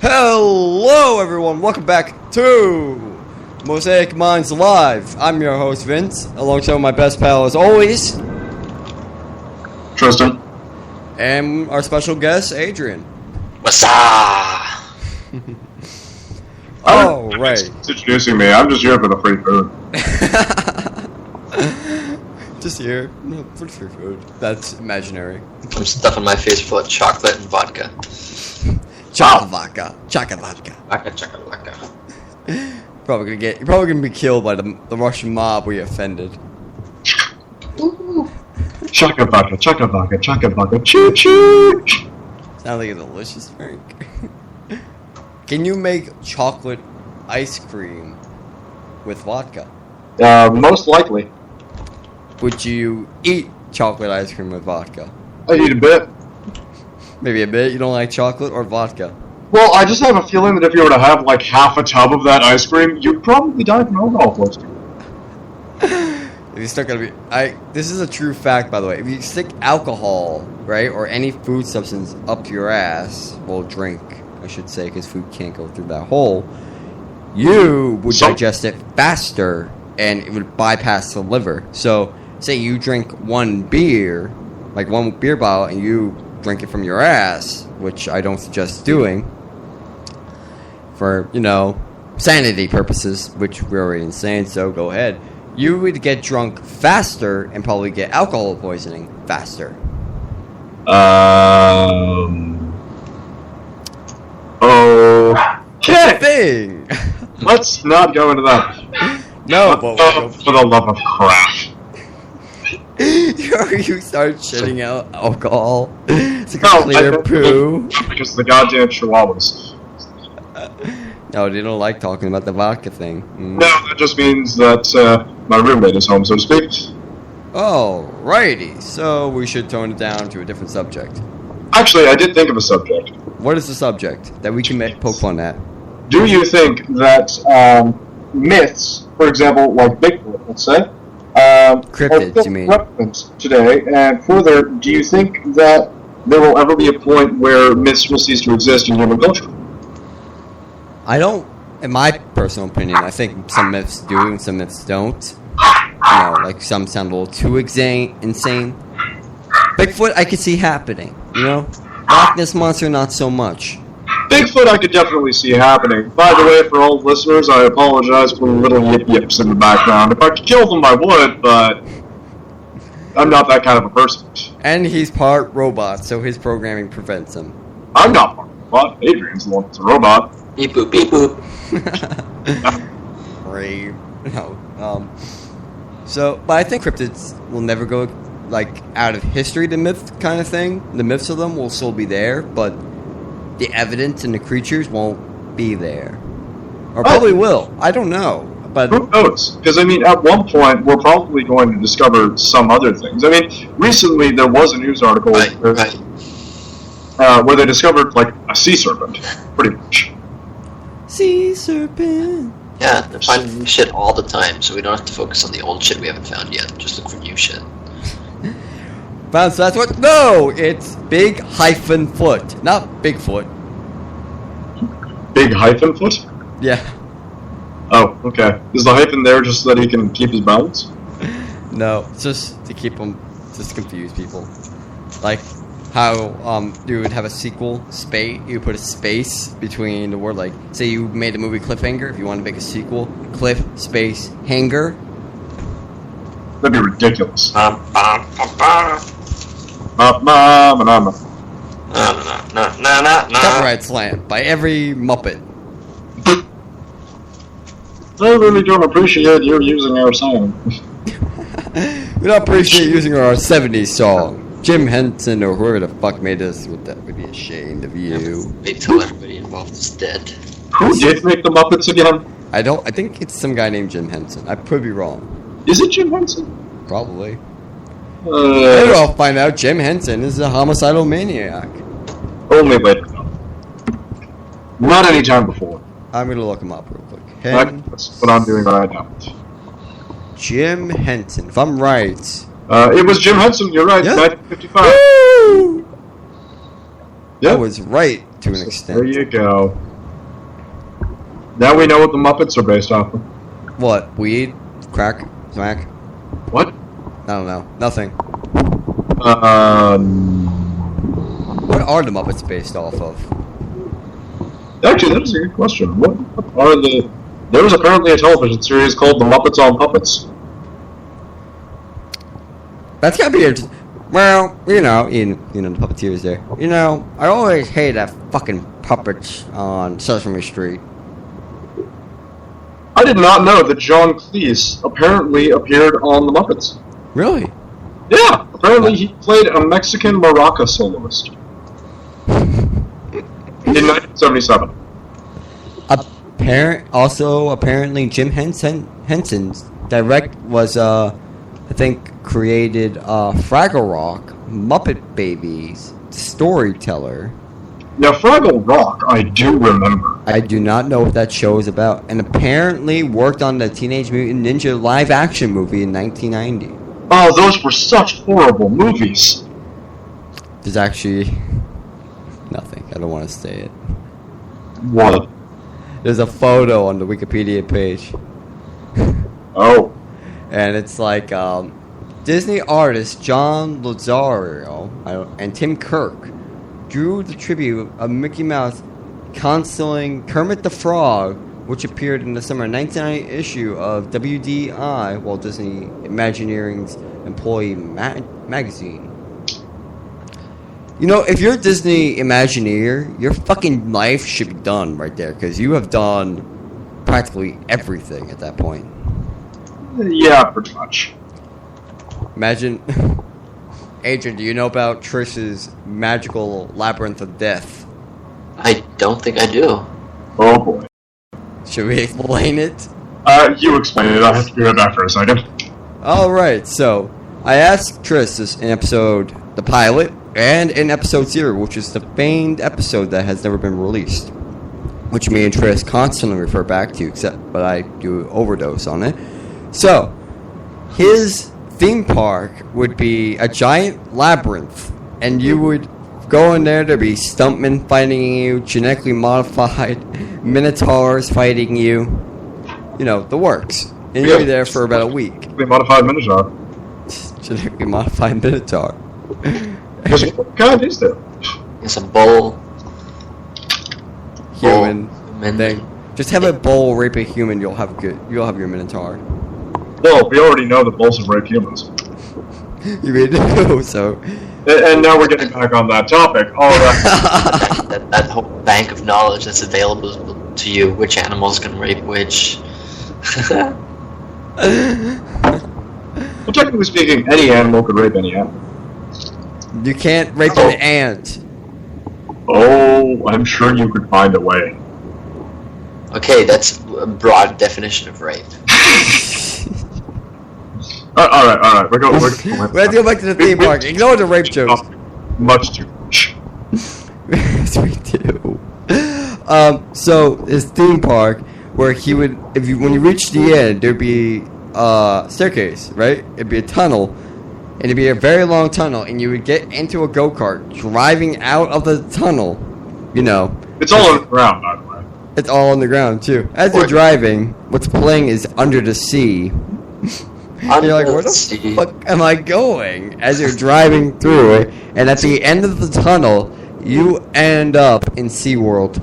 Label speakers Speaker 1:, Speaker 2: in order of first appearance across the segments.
Speaker 1: Hello everyone, welcome back to Mosaic Minds Live. I'm your host Vince, alongside my best pal as always,
Speaker 2: Tristan.
Speaker 1: And our special guest, Adrien.
Speaker 3: What's up?
Speaker 1: Oh, right.
Speaker 2: It's introducing me. I'm just here for the free food.
Speaker 1: Just here. No, for free food. That's imaginary.
Speaker 3: I'm stuffing my face full of chocolate and vodka.
Speaker 1: Chocolate vodka. Chocolate vodka.
Speaker 3: Vodka.
Speaker 1: You're probably gonna be killed by the Russian mob we offended.
Speaker 2: Chocolate vodka, choo choo.
Speaker 1: Sounds like a delicious drink. Can you make chocolate ice cream with vodka?
Speaker 2: Most likely.
Speaker 1: Would you eat chocolate ice cream with vodka?
Speaker 2: I eat a bit.
Speaker 1: Maybe a bit. You don't like chocolate or vodka?
Speaker 2: Well, I just have a feeling that if you were to have like half a tub of that ice cream, you'd probably die from alcohol poisoning.
Speaker 1: If you stick this is a true fact, by the way. If you stick alcohol, right, or any food substance up your ass, well, drink, I should say, because food can't go through that hole, you would digest it faster, and it would bypass the liver. So, say you drink one beer, like one beer bottle, and you drink it from your ass, which I don't suggest doing, for, sanity purposes, which we're already insane, so go ahead. You would get drunk faster and probably get alcohol poisoning faster.
Speaker 2: Okay.
Speaker 1: Thing.
Speaker 2: Let's not go into that.
Speaker 1: No, but
Speaker 2: for the love of crap.
Speaker 1: you start shitting out alcohol. It's like a clear poo.
Speaker 2: Because of the goddamn chihuahuas.
Speaker 1: No, they don't like talking about the vodka thing.
Speaker 2: No, that just means that my roommate is home, so to speak.
Speaker 1: Alrighty, so we should tone it down to a different subject.
Speaker 2: Actually, I did think of a subject.
Speaker 1: What is the subject that we can poke fun at?
Speaker 2: Do you think that myths, for example, like Bigfoot, let's say,
Speaker 1: cryptids, you mean?
Speaker 2: Relevant today? And further, do you think that there will ever be a point where myths will cease to exist in human culture?
Speaker 1: I don't, in my personal opinion, I think some myths do and some myths don't. Like some sound a little too insane. Bigfoot, I could see happening, Loch Ness Monster, not so much.
Speaker 2: Bigfoot, I could definitely see happening. By the way, for all listeners, I apologize for the little yip-yips in the background. If I could kill them, I would, but I'm not that kind of a person.
Speaker 1: And he's part robot, so his programming prevents him.
Speaker 2: I'm not part robot. Adrien's the one that's a robot.
Speaker 3: Beep boop, beep boop.
Speaker 1: Brave. No. But I think cryptids will never go, out of history, the myth kind of thing. The myths of them will still be there, but the evidence and the creatures won't be there. Or probably will. I don't know. But
Speaker 2: who knows? Because, at one point, we're probably going to discover some other things. Recently there was a news article where they discovered, a sea serpent, pretty much.
Speaker 1: Sea serpent.
Speaker 3: Yeah, they're finding new shit all the time, so we don't have to focus on the old shit we haven't found yet. Just look for new shit.
Speaker 1: So that's what? No! It's Big Hyphen Foot, not Bigfoot.
Speaker 2: Big hyphen foot?
Speaker 1: Yeah.
Speaker 2: Oh, okay. Is the hyphen there just so that he can keep his balance?
Speaker 1: No, it's just to keep them, just confuse people. Like how you would have a sequel, you put a space between the word, say you made the movie Cliffhanger, if you want to make a sequel, Cliff, space, hanger.
Speaker 2: That'd be ridiculous.
Speaker 1: Copyright slam by every Muppet.
Speaker 2: I really don't appreciate you using our song.
Speaker 1: We don't appreciate using our 70s song. Jim Henson or whoever the fuck made this would be ashamed of you.
Speaker 3: Wait till everybody involved is dead.
Speaker 2: Who did make the Muppets again?
Speaker 1: I think it's some guy named Jim Henson. I could be wrong.
Speaker 2: Is it Jim Henson?
Speaker 1: Probably. Maybe I'll find out Jim Henson is a homicidal maniac.
Speaker 2: Only later. Not any time before.
Speaker 1: I'm gonna look him up real quick.
Speaker 2: That's what I'm doing right now.
Speaker 1: Jim Henson. If I'm right.
Speaker 2: It was Jim Henson, you're right,
Speaker 1: yeah.
Speaker 2: 1955.
Speaker 1: Yep. I was right to an extent.
Speaker 2: There you go. Now we know what the Muppets are based off of.
Speaker 1: What? Weed? Crack? Smack?
Speaker 2: What?
Speaker 1: I don't know. Nothing. What are the Muppets based off of?
Speaker 2: Actually, that is a good question. What are the... There was apparently a television series called The Muppets on Puppets.
Speaker 1: That's gotta be interesting. Well, you know the puppeteers there. You know, I always hate that fucking puppets on Sesame Street.
Speaker 2: I did not know that John Cleese apparently appeared on The Muppets.
Speaker 1: Really?
Speaker 2: Yeah, apparently he played a Mexican maraca soloist. In 1977.
Speaker 1: Apparently Jim Henson's direct was I think created Fraggle Rock, Muppet Babies, Storyteller.
Speaker 2: Now Fraggle Rock, I do remember.
Speaker 1: I do not know what that show is about, and apparently worked on the Teenage Mutant Ninja live-action movie in 1990.
Speaker 2: Oh, those were such horrible movies.
Speaker 1: There's actually nothing. I don't want to say it.
Speaker 2: What?
Speaker 1: There's a photo on the Wikipedia page.
Speaker 2: Oh.
Speaker 1: And it's like Disney artist John Lazario and Tim Kirk drew the tribute of Mickey Mouse consoling Kermit the Frog, which appeared in the summer 1990 issue of WDI, Walt Disney Imagineering's employee magazine. You know, if you're a Disney Imagineer, your fucking life should be done right there, because you have done practically everything at that point.
Speaker 2: Yeah, pretty much.
Speaker 1: Imagine... Adrien, do you know about Trish's magical labyrinth of death?
Speaker 3: I don't think I do.
Speaker 2: Oh boy.
Speaker 1: Should we explain it?
Speaker 2: You explain it. I have to be right back for a second.
Speaker 1: Alright, so I asked Trish this in episode the pilot and in episode 0, which is the famed episode that has never been released, which me and Trish constantly refer back to, but I do overdose on it. So, his theme park would be a giant labyrinth, and you would go in there. There'd be stuntmen fighting you, genetically modified minotaurs fighting you. You know, the works. And you'd be there for about a week.
Speaker 2: Genetically modified minotaur.
Speaker 1: Genetically modified minotaur.
Speaker 2: What kind is that?
Speaker 3: It's a bull.
Speaker 1: Human thing. Just have a bull rape a human. You'll have your minotaur.
Speaker 2: Well, we already know that bulls have raped humans.
Speaker 1: You mean no? So.
Speaker 2: And now we're getting back on that topic. All right.
Speaker 3: that whole bank of knowledge that's available to you, which animals can rape which.
Speaker 2: Well, technically speaking, any animal could rape any animal.
Speaker 1: You can't rape an ant.
Speaker 2: Oh, I'm sure you could find a way.
Speaker 3: Okay, that's a broad definition of rape.
Speaker 2: All right. We have
Speaker 1: to go back to the theme park. Ignore the rape jokes.
Speaker 2: Much too much.
Speaker 1: Yes, we do. So his theme park, where he would, when you reach the end, there'd be a staircase, right? It'd be a tunnel, and it'd be a very long tunnel, and you would get into a go-kart, driving out of the tunnel. You know,
Speaker 2: it's all on the ground, by the way.
Speaker 1: It's all on the ground too. As you're driving, what's playing is Under the Sea. You're like, where the fuck am I going? As you're driving through it, and at the end of the tunnel, you end up in SeaWorld.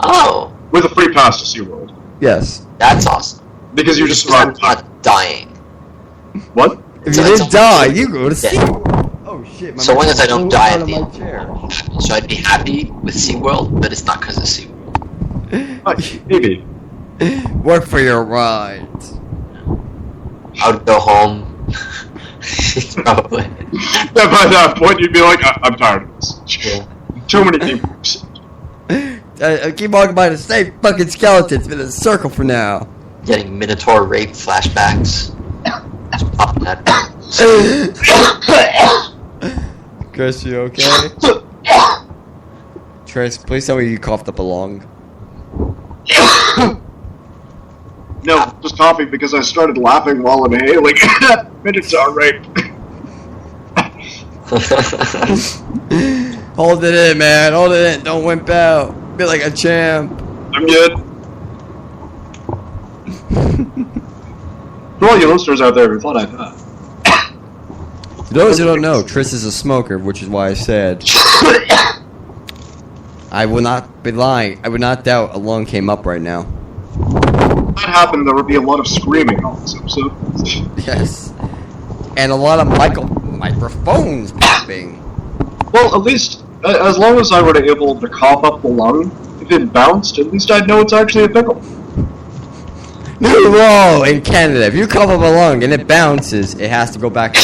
Speaker 3: Oh.
Speaker 2: With a free pass to SeaWorld.
Speaker 1: Yes.
Speaker 3: That's awesome.
Speaker 2: Because you just survived.
Speaker 3: Not dying.
Speaker 2: What?
Speaker 1: If you didn't die, you go to SeaWorld. Oh shit.
Speaker 3: So long as I don't die at the end.
Speaker 1: chair.
Speaker 3: So I'd be happy with SeaWorld, but it's not because of SeaWorld.
Speaker 2: Maybe.
Speaker 1: Work for your rides.
Speaker 3: I would go home. Probably.
Speaker 2: Yeah, by that point, you'd be like, I'm tired of this.
Speaker 3: Yeah.
Speaker 2: Too many people.
Speaker 1: I keep walking by the same fucking skeleton. It's been a circle for now.
Speaker 3: Getting Minotaur rape flashbacks. Just popping that.
Speaker 1: Chris, you okay? Trace, please tell me you coughed up a lung.
Speaker 2: No, just coughing because I started laughing while inhaling. Minotaur rape.
Speaker 1: Hold it in, man. Hold it in. Don't wimp out. Be like a champ.
Speaker 2: I'm good. For all you listeners out there who thought I died.
Speaker 1: For those who don't know, Tris is a smoker, which is why I said I will not be lying. I would not doubt a lung came up right now.
Speaker 2: If that happened, there would be a lot of screaming on this episode.
Speaker 1: Yes. And a lot of microphones popping.
Speaker 2: Well, at least, as long as I were able to cough up the lung, if it bounced, at least I'd know it's actually a pickle.
Speaker 1: New law in Canada. If you cough up a lung and it bounces, it has to go back in.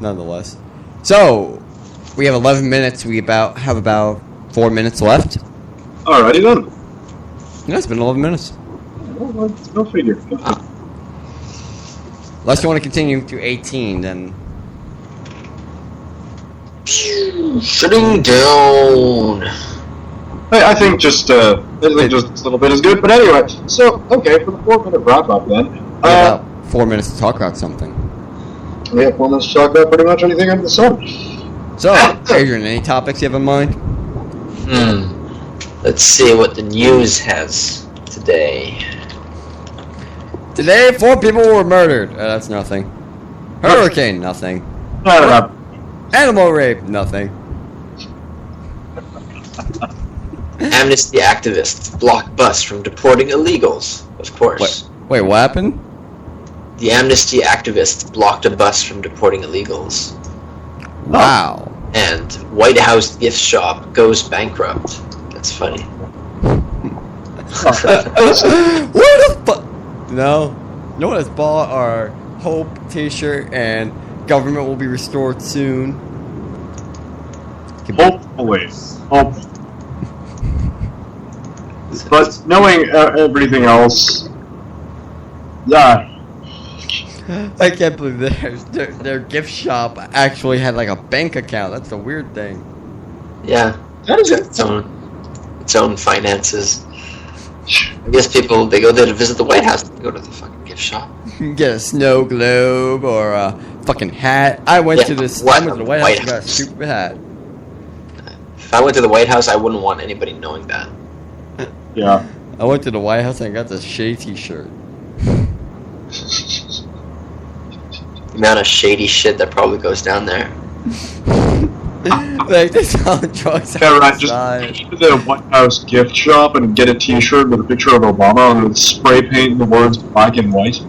Speaker 1: Nonetheless. So, we have 11 minutes. We have about 4 minutes left.
Speaker 2: Alrighty then.
Speaker 1: Yeah, it's been 11 minutes.
Speaker 2: Well, go figure.
Speaker 1: Unless you want to continue to 18, then...
Speaker 3: Shutting down.
Speaker 2: I think just a little bit is good. But anyway, so, okay, for the 4-minute wrap-up then.
Speaker 1: We have about 4 minutes to talk about something.
Speaker 2: We have 4 minutes to talk about pretty much anything under the sun.
Speaker 1: So, Adrien, any topics you have in mind?
Speaker 3: Let's see what the news has today.
Speaker 1: Today, 4 people were murdered. That's nothing. Hurricane, nothing. Animal rape, nothing.
Speaker 3: Amnesty activists block bus from deporting illegals. Of course.
Speaker 1: Wait, what happened?
Speaker 3: The Amnesty activists blocked a bus from deporting illegals.
Speaker 1: Wow.
Speaker 3: And White House gift shop goes bankrupt. That's funny.
Speaker 1: What the fuck? No. No one has bought our Hope t-shirt and government will be restored soon.
Speaker 2: Hopefully. But knowing everything else, yeah.
Speaker 1: I can't believe their gift shop actually had like a bank account. That's the weird thing.
Speaker 3: Yeah,
Speaker 2: That is
Speaker 3: its own finances. I guess people, they go there to visit the White House. They go to the fucking gift shop.
Speaker 1: You can get a snow globe or a fucking hat. I went to the White House and got a stupid hat.
Speaker 3: If I went to the White House, I wouldn't want anybody knowing that.
Speaker 2: Yeah.
Speaker 1: I went to the White House and I got the Shay t-shirt.
Speaker 3: The amount of shady shit that probably goes down there.
Speaker 1: Like, they sell drugs
Speaker 2: Yeah, right.
Speaker 1: outside.
Speaker 2: Just go to the White House gift shop and get a T-shirt with a picture of Obama and with spray paint the words black and white.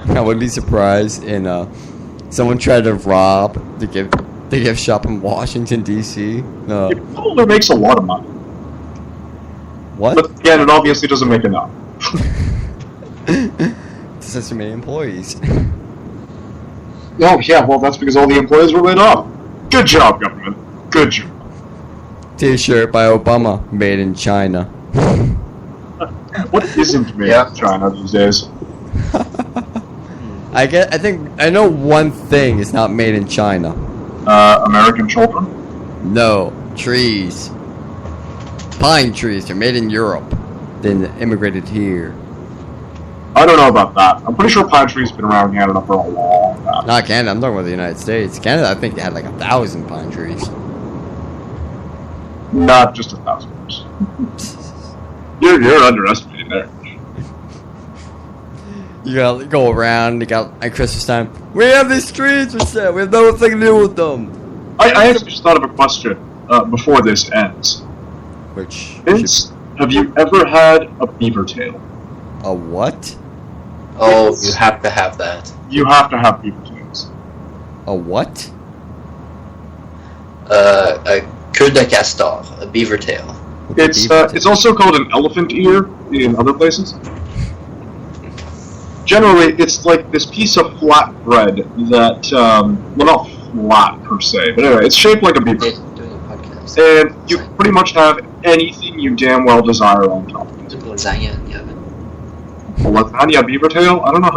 Speaker 1: I wouldn't be surprised in someone tried to rob the gift shop in Washington D.C.
Speaker 2: It probably makes a lot of money,
Speaker 1: What?
Speaker 2: but again, it obviously doesn't make enough.
Speaker 1: This has too many employees.
Speaker 2: Oh yeah, well that's because all the employees were laid off. Good job, government. Good job.
Speaker 1: T-shirt by Obama, made in China.
Speaker 2: What isn't made in China these days?
Speaker 1: I think I know one thing is not made in China.
Speaker 2: American children.
Speaker 1: No, trees. Pine trees. They're made in Europe. Then immigrated here.
Speaker 2: I don't know about that. I'm pretty sure pine trees have been around Canada for a long time.
Speaker 1: Not Canada. I'm talking about the United States. Canada, I think they had like 1,000 pine trees.
Speaker 2: Not just 1,000 years. You're underestimating there.
Speaker 1: You gotta go around. You got at Christmas time. We have these trees for sale. We have nothing to do with them.
Speaker 2: I actually just thought of a question before this ends.
Speaker 1: Which?
Speaker 2: Vince, have you ever had a beaver tail?
Speaker 1: A what?
Speaker 3: Oh, you have to have that.
Speaker 2: You have to have beaver tails.
Speaker 1: A what?
Speaker 3: A queue de castor, a beaver tail.
Speaker 2: It's also called an elephant ear in other places. Generally, it's like this piece of flat bread that, well, not flat per se, but anyway, it's shaped like a beaver.
Speaker 3: Doing a podcast.
Speaker 2: And you pretty much have anything you damn well desire on top of it.
Speaker 3: Lasagna in the oven.
Speaker 2: A lasagna beaver tail? I don't know